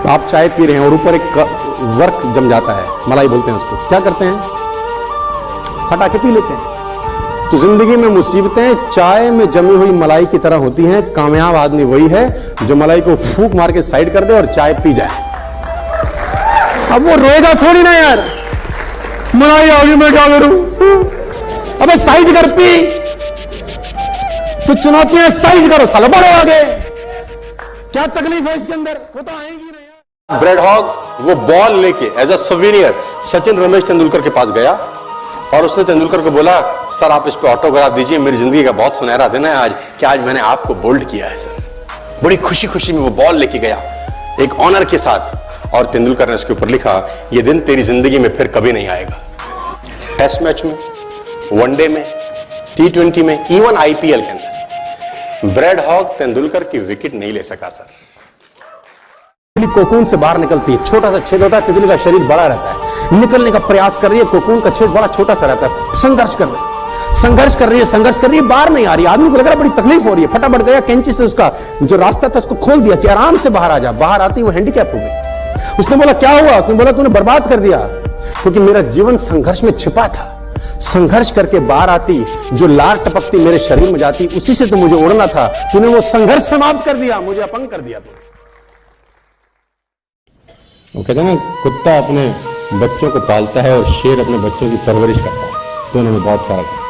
आप चाय पी रहे हैं और ऊपर एक वर्क जम जाता है, मलाई बोलते हैं उसको, क्या करते हैं? हटा के पी लेते हैं। तो जिंदगी में मुसीबतें चाय में जमी हुई मलाई की तरह होती हैं। कामयाब आदमी वही है जो मलाई को फूंक मार के साइड कर दे और चाय पी जाए। अब वो रोएगा थोड़ी ना यार, मलाई आ गई मैं क्या करूं, अबे साइड कर, पी। तो चुनौतियां साइड करो, साला बढ़ो आगे। क्या तकलीफ है इसके अंदर, वो तो आएंगी नहीं। ब्रेड हॉग वो बॉल लेके as a souvenir Sachin Ramesh Tendulkar के पास गया और उसने तेंदुलकर को बोला, सर आप इस पे ऑटोग्राफ दीजिए, मेरी जिंदगी का बहुत सुनहरा दिन है आज, कि आज मैंने आपको बोल्ड किया है सर। बड़ी खुशी खुशी में वो बॉल लेके गया एक ऑनर के साथ, और तेंदुलकर ने उसके ऊपर लिखा, ये दिन तेरी जिंदगी में फिर कभी नहीं आएगा। टेस्ट मैच में, वनडे में, T20 में, इवन IPL के अंदर ब्रेड हॉग तेंदुलकर की विकेट नहीं ले सका सर। कोकून से बाहर निकलती है, छोटा सा छेद होता है, तितली का शरीर बड़ा रहता है, निकलने का प्रयास कर रही है, कोकून का छेद बड़ा छोटा सा रहता है, संघर्ष कर रही है, बाहर नहीं आ रही। आदमी को लग रहा है बड़ी तकलीफ हो रही है, फटाफट गया कैंची से उसका जो रास्ता था उसको खोल दिया कि आराम से बाहर आ जा। बाहर आती वो हैंडीकैप हो गई। उसने बोला क्या हुआ? उसने बोला तूने बर्बाद कर दिया, क्योंकि मेरा जीवन संघर्ष में छिपा था। संघर्ष करके बाहर आती, जो लार टपकती मेरे शरीर में जाती, उसी से तो मुझे उड़ना था, तूने वो संघर्ष समाप्त कर दिया, मुझे अपंग कर दिया तूने। वो कहते हैं ना, कुत्ता अपने बच्चों को पालता है और शेर अपने बच्चों की परवरिश करता है, दोनों में बहुत फर्क है।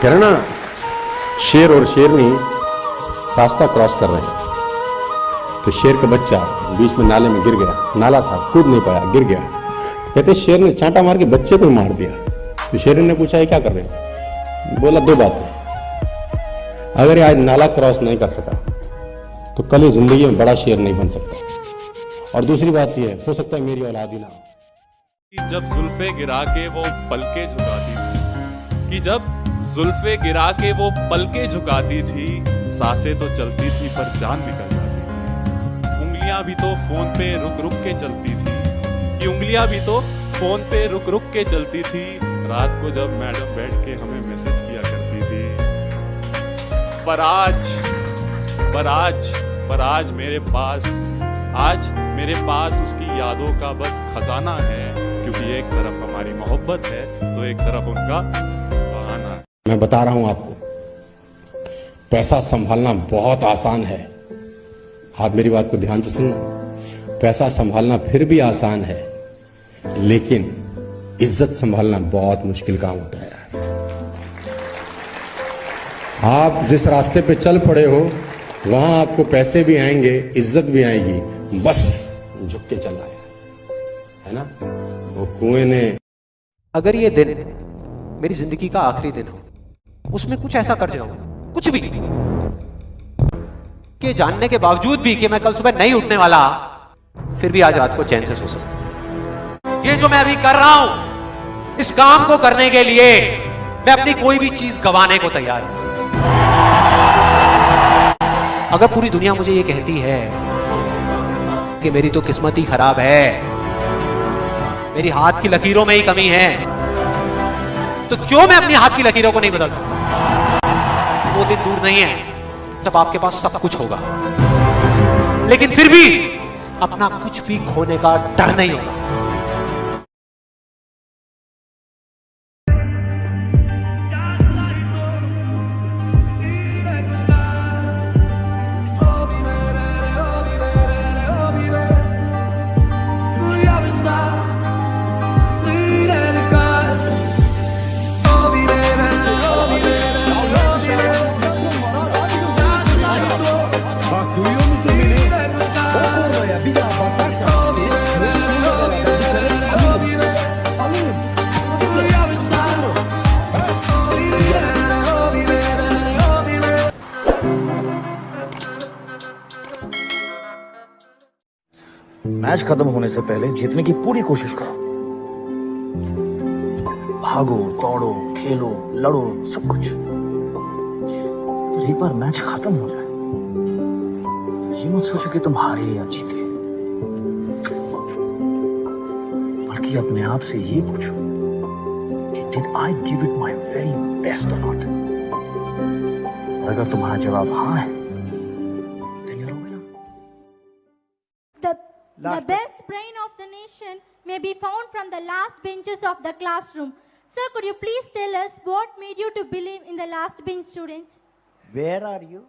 कह रहे ना, शेर और शेरनी रास्ता क्रॉस कर रहे हैं, तो शेर का बच्चा बीच में नाले में गिर गया, नाला था, कूद नहीं पाया, गिर गया। कहते शेर ने चांटा मार के बच्चे को मार दिया। तो शेर ने पूछा ये क्या कर रहे हैं? बोला दो बातें, अगर ये आज नाला क्रॉस नहीं कर सका तो कल जिंदगी में बड़ा शेर नहीं बन सकता, और दूसरी बात ये है, हो सकता है मेरी औलाद ही ना हो। जब जुल्फे गिरा के वो पलके झुकाती थी, कि जब जुल्फे गिरा के वो पलके झुकाती थी, सांसें तो चलती थी पर जान निकल जाती थी। उंगलियां भी तो फोन पे रुक रुक के चलती थी, कि उंगलियां भी तो फोन पे रुक रुक के चलती थी। रात को जब मैडम बैठ के हमें मैसेज किया करती थी, पर आज मेरे पास उसकी यादों का बस खजाना है, क्योंकि एक तरफ हमारी मोहब्बत है तो एक तरफ उनका बहाना है। मैं बता रहा हूं आपको, पैसा संभालना बहुत आसान है। आप मेरी बात को ध्यान से सुनना, पैसा संभालना फिर भी आसान है, लेकिन इज्जत संभालना बहुत मुश्किल काम होता है। आप जिस रास्ते पे चल पड़े हो वहां आपको पैसे भी आएंगे, इज्जत भी आएगी, बस झुक के चलना है ना। वो कुएं ने, अगर ये दिन मेरी जिंदगी का आखिरी दिन हो, उसमें कुछ ऐसा कर जाऊं, कुछ भी, कि जानने के बावजूद भी कि मैं कल सुबह नहीं उठने वाला, फिर भी आज रात को चैन से सो सकूं। ये जो मैं अभी कर रहा हूं, इस काम को करने के लिए मैं अपनी कोई भी चीज गंवाने को तैयार हूं। अगर पूरी दुनिया मुझे ये कहती है कि मेरी तो किस्मत ही खराब है, मेरी हाथ की लकीरों में ही कमी है, तो क्यों मैं अपनी हाथ की लकीरों को नहीं बदल सकता? वो दिन दूर नहीं है जब आपके पास सब कुछ होगा, लेकिन फिर भी अपना कुछ भी खोने का डर नहीं होगा। मैच खत्म होने से पहले जीतने की पूरी कोशिश करो, भागो, दौड़ो, खेलो, लड़ो, सब कुछ। एक बार मैच खत्म हो जाए, ये मत सोचो कि तुम हारे या जीते, बल्कि अपने आप से ये पूछो कि did I give it my very best और नॉट। और अगर तुम्हारा जवाब हाँ है, then you're The best brain of the nation may be found from the last benches of the classroom. Sir, could you please tell us what made you to believe in the last bench students? Where are you?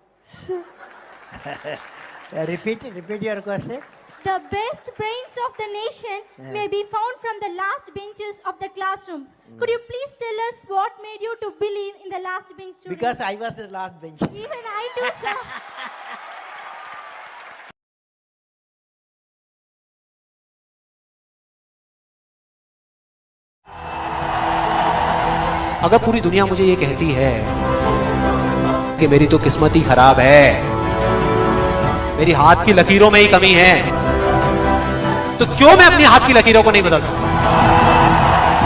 Repeat your question. The best brains of the nation may be found from the last benches of the classroom. Could you please tell us what made you to believe in the last bench students? Because I was the last bench. Even I too, sir. अगर पूरी दुनिया मुझे ये कहती है कि मेरी तो किस्मत ही खराब है, मेरी हाथ की लकीरों में ही कमी है, तो क्यों मैं अपनी हाथ की लकीरों को नहीं बदल सकता?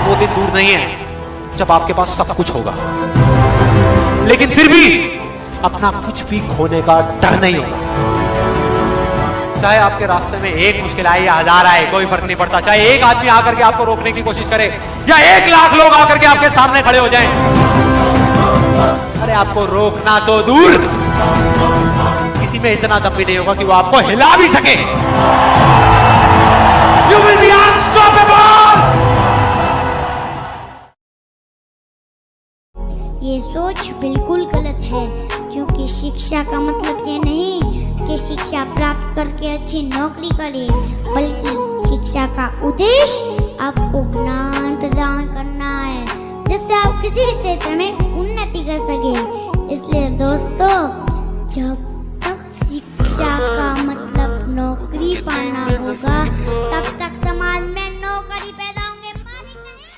वो दिन दूर नहीं है जब आपके पास सब कुछ होगा, लेकिन फिर भी अपना कुछ भी खोने का डर नहीं होगा। चाहे आपके रास्ते में एक मुश्किल आए या हजार आए, कोई फर्क नहीं पड़ता। चाहे एक आदमी आकर के आपको रोकने की कोशिश करे या 1 लाख लोग आकर के आपके सामने खड़े हो जाएं, अरे आपको रोकना तो दूर, किसी में इतना दम भी नहीं होगा कि वो आपको हिला भी सके। You will be unstoppable! ये सोच बिल्कुल गलत है, क्योंकि शिक्षा का मतलब ये नहीं कि शिक्षा प्राप्त करके अच्छी नौकरी करें, बल्कि शिक्षा का उद्देश्य आपको ज्ञान प्रदान करना है, जिससे आप किसी भी क्षेत्र में उन्नति कर सके। इसलिए दोस्तों, जब तक शिक्षा का मतलब नौकरी पाना होगा, तब तक समाज में नौकरी पैदा होंगे, मालिक नहीं।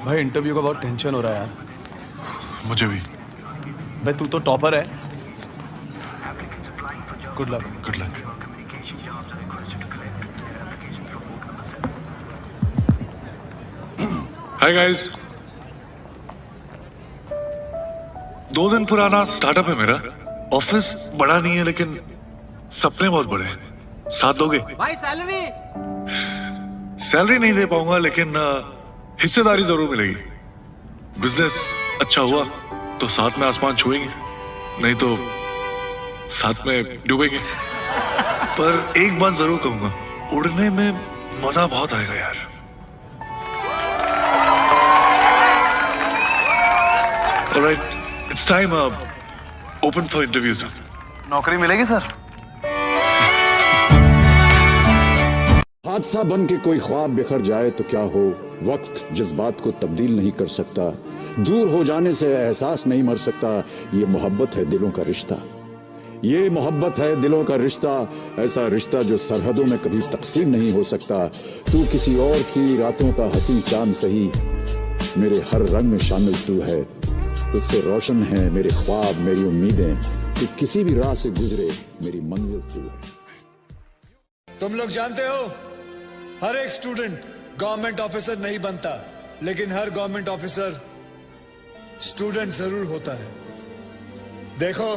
भाई इंटरव्यू का बहुत टेंशन हो रहा है यार। मुझे भी। भाई तू तो टॉपर है। Good luck. Good luck. Hi guys. 2 दिन पुराना स्टार्टअप है मेरा। ऑफिस बड़ा नहीं है, लेकिन सपने बहुत बड़े हैं। साथ दोगे? भाई सैलरी नहीं दे पाऊंगा, लेकिन हिस्सेदारी जरूर मिलेगी। बिजनेस अच्छा हुआ तो साथ में आसमान छुएंगे, नहीं तो साथ में डूबेंगे। पर एक बात जरूर कहूंगा, उड़ने में मजा बहुत आएगा यार। Alright, it's time open for interviews now. नौकरी मिलेगी सर? हादसा बन के कोई ख्वाब बिखर जाए तो क्या हो, वक्त जज्बात को तब्दील नहीं कर सकता, दूर हो जाने से एहसास नहीं मर सकता। ये मोहब्बत है दिलों का रिश्ता, ये मोहब्बत है दिलों का रिश्ता, ऐसा रिश्ता जो सरहदों में कभी तकसीम नहीं हो सकता। तू किसी और की रातों का हसी चांद सही, मेरे हर रंग में शामिल तू है। तुझसे रोशन है मेरे ख्वाब, मेरी उम्मीदें, तू किसी भी राह से गुजरे मेरी मंजिल तू है। तुम लोग जानते हो, हर एक स्टूडेंट गवर्नमेंट ऑफिसर नहीं बनता, लेकिन हर गवर्नमेंट ऑफिसर स्टूडेंट जरूर होता है। देखो,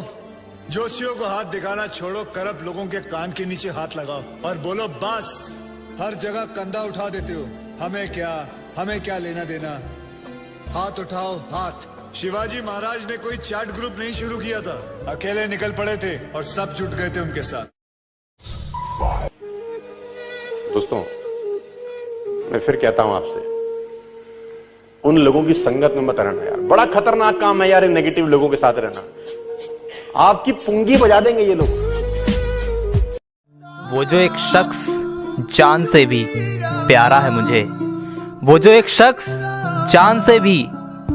जोशियों को हाथ दिखाना छोड़ो, करप्ट लोगों के कान के नीचे हाथ लगाओ और बोलो बस। हर जगह कंधा उठा देते हो, हमें क्या लेना देना। हाथ उठाओ, हाथ। शिवाजी महाराज ने कोई चैट ग्रुप नहीं शुरू किया था, अकेले निकल पड़े थे और सब जुट गए थे उनके साथ। दोस्तों, मैं फिर कहता हूं आपसे, उन लोगों की संगत में मत रहना यार। बड़ा खतरनाक काम है यार, नेगेटिव लोगों के साथ रहना। आपकी पुंगी बजा देंगे ये लोग। वो जो एक शख्स जान से भी प्यारा है मुझे, वो जो एक शख्स जान से भी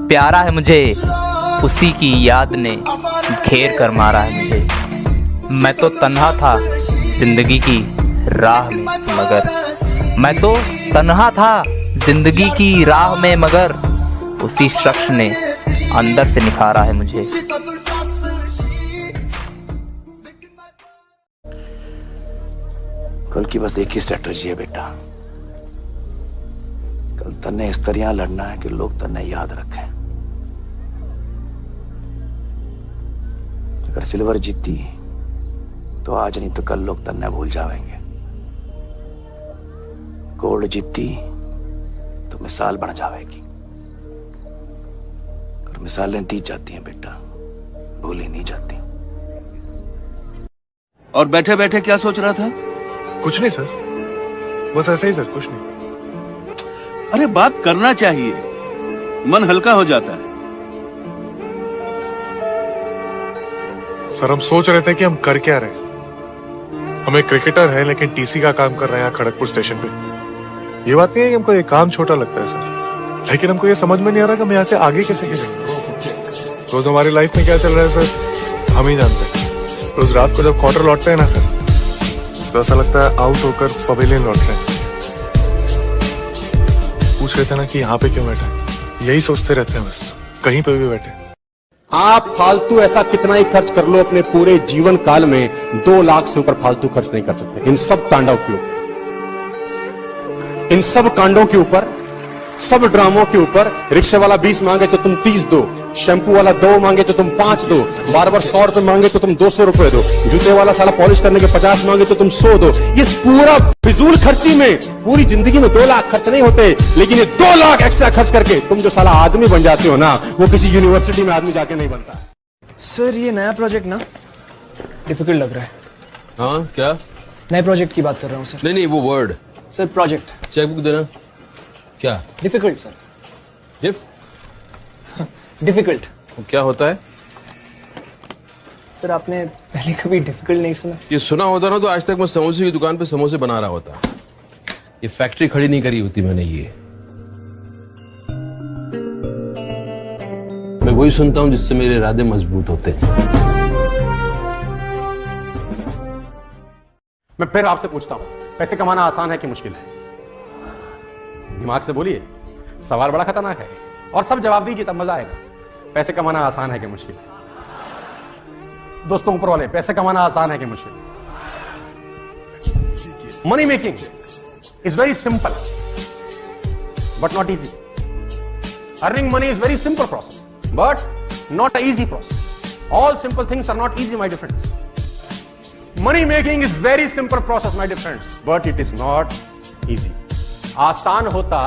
प्यारा है मुझे, उसी की याद ने घेर कर मारा है मुझे। मैं तो तन्हा था जिंदगी की राह में, मगर मैं तो तन्हा था जिंदगी की राह में, मगर उसी शख्स ने अंदर से निखारा है मुझे। कल की बस एक ही स्ट्रेटजी है बेटा, तन्ने इस तरह लड़ना है कि लोग तन्ने याद रखें। अगर सिल्वर जीती तो आज नहीं तो कल लोग तन्ने भूल जाएंगे। गोल्ड जीती तो मिसाल बन जाएगी, और मिसालें दी जाती हैं बेटा, भूली नहीं जाती। और बैठे बैठे क्या सोच रहा था? कुछ नहीं सर, बस ऐसे ही सर, कुछ नहीं। अरे बात करना चाहिए, मन हल्का हो जाता है। सर हम सोच रहे थे कि हम कर क्या रहे। हम एक क्रिकेटर हैं लेकिन टीसी का काम कर रहे हैं खड़गपुर स्टेशन पे। ये बात नहीं है कि हमको ये काम छोटा लगता है सर, लेकिन हमको ये समझ में नहीं आ रहा कि हम यहाँ से आगे कैसे गिरेंगे। रोज हमारी लाइफ में क्या चल रहा है सर, हम ही जानते हैं। रोज रात को जब क्वार्टर लौटते हैं ना सर, तो ऐसा लगता है आउट होकर पवेलियन लौट रहे हैं। पूछ रहे थे ना कि यहाँ पे क्यों बैठे हैं, यही सोचते रहते हैं बस, कहीं पे भी बैठे। आप फालतू ऐसा कितना ही खर्च कर लो, अपने पूरे जीवन काल में 2 लाख से ऊपर फालतू खर्च नहीं कर सकते इन सब तांडव के ऊपर, इन सब कांडों के ऊपर, सब ड्रामों के ऊपर। रिक्शे वाला 20 मांगे तो तुम 30 दो, शैम्पू वाला 2 मांगे तो तुम 5 दो, बार-बार 100 रुपए मांगे तो तुम 200 रुपए दो, जूते वाला साला पॉलिश करने के 50 मांगे तो तुम 100 दो। ये पूरा फिजूल खर्ची में पूरी जिंदगी में 2 लाख खर्च नहीं होते, लेकिन ये 2 लाख एक्स्ट्रा खर्च करके तुम जो साला आदमी बन जाते हो ना, वो किसी यूनिवर्सिटी में आदमी जाके नहीं बनता। सर ये नया प्रोजेक्ट ना डिफिकल्ट लग रहा है। हाँ क्या? नए प्रोजेक्ट की बात कर रहा हूँ सर। नहीं वो वर्ड सर प्रोजेक्ट। चेकबुक देना। क्या डिफिकल्ट सर? डिफिकल्ट क्या होता है? सर आपने पहले कभी डिफिकल्ट नहीं सुना? ये सुना होता ना तो आज तक मैं समोसे की दुकान पे समोसे बना रहा होता। ये फैक्ट्री खड़ी नहीं करी होती मैंने। ये मैं वही सुनता हूं जिससे मेरे इरादे मजबूत होते हैं। मैं फिर आपसे पूछता हूं, पैसे कमाना आसान है कि मुश्किल है? दिमाग से बोलिए, सवाल बड़ा खतरनाक है और सब जवाब दीजिए तब मजा आएगा। पैसे कमाना आसान है कि मुश्किल है? दोस्तों ऊपर वाले, पैसे कमाना आसान है कि मुश्किल? Money making is very simple but not easy. Earning money is very simple process but not a easy process. All simple things are not easy my dear friends. Money making is very simple process my dear friends, but it is not easy. आसान होता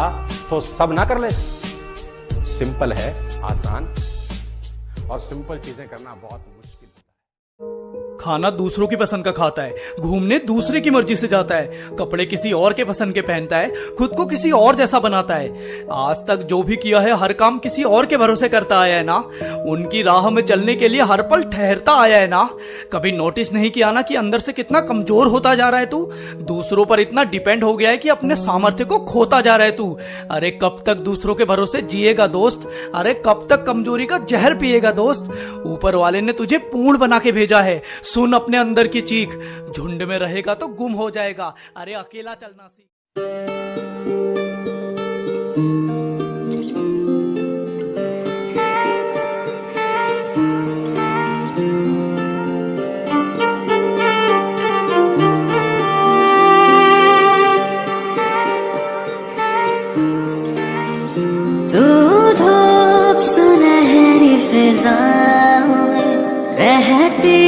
तो सब ना कर लेते। Simple है आसान, और सिंपल चीजें करना बहुत मुश्किल। खाना दूसरों की पसंद का खाता है, घूमने दूसरे की मर्जी से जाता है, कपड़े किसी और के पसंद के पहनता है, खुद को किसी और जैसा बनाता है। आज तक जो भी किया है हर काम किसी और के भरोसे करता आया है ना, उनकी राह में चलने के लिए हर पल ठहरता आया है ना। कभी नोटिस नहीं किया ना कि अंदर से कितना कमजोर होता जा रहा है तू, दूसरों पर इतना डिपेंड हो गया है कि अपने सामर्थ्य को खोता जा रहा है तू। अरे कब तक दूसरों के भरोसे जिएगा दोस्त, अरे कब तक कमजोरी का जहर पिएगा दोस्त। ऊपर वाले ने तुझे पूर्ण बना के भेजा है, सुन अपने अंदर की चीख। झुंड में रहेगा तो गुम हो जाएगा, अरे अकेला चलना सीख। तू धूप सुनहरी फिजाओं में रहती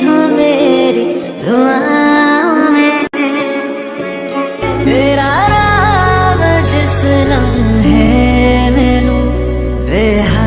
हो मेरी दुआओं में, तेरा नाम जिस लम्हे में लूं बेहद